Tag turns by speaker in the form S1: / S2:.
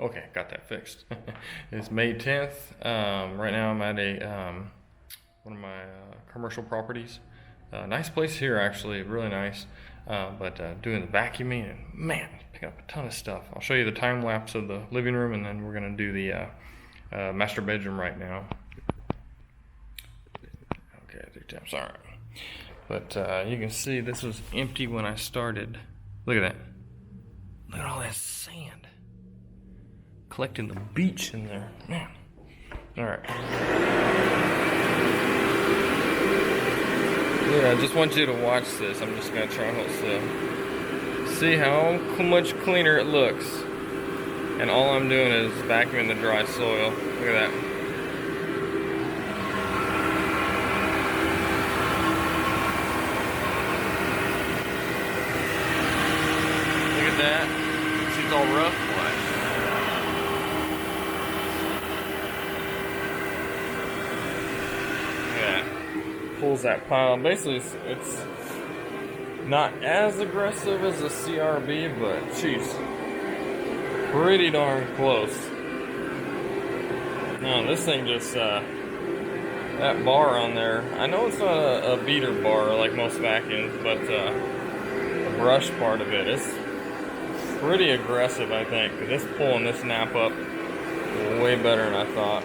S1: Okay, got that fixed. It's May 10th. Right now I'm at one of my commercial properties. Nice place here, actually, really nice. But doing the vacuuming, and man, picking up a ton of stuff. I'll show you the time lapse of the living room, and then we're gonna do the master bedroom right now. Okay, 3 times, all right. But you can see this was empty when I started. Look at that. Look at all that sand. Collecting the beach in there, man. All right. Yeah, I just want you to watch this. I'm just gonna try and hold still. See how much cleaner it looks. And all I'm doing is vacuuming the dry soil. Look at that. Look at that. See, it's all rough. Pulls that pile. Basically, it's not as aggressive as a CRB, but geez, pretty darn close. No, this thing just that bar on there. I know it's not a beater bar like most vacuums, but the brush part of it is pretty aggressive, I think. 'Cause it's pulling this nap up way better than I thought.